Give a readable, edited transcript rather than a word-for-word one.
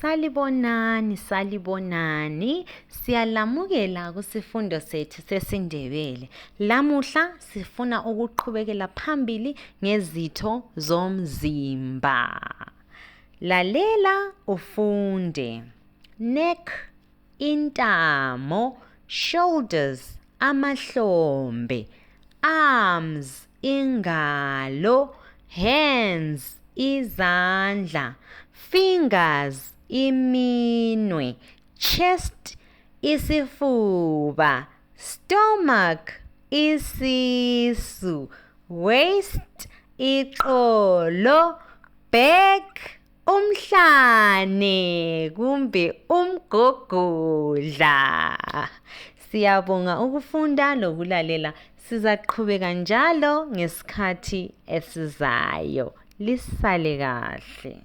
Salibonani, siyalamukela kusifundo sethu sesiNdebele. Lamuhla sifuna ukuqhubekela phambili ngezitho zomzimba. Lalela ufunde. Neck, intamo, shoulders, amahlombe, arms, ingalo, hands, izandla, fingers, iminwe, chest, isifuba, stomach, isisu, waist, iqolo, back, umhlane kumbe umgogodla. Siyabonga ukufunda lokulalela. Sizaqhubeka njalo ngesikhathi esizayo. Lisale kahle.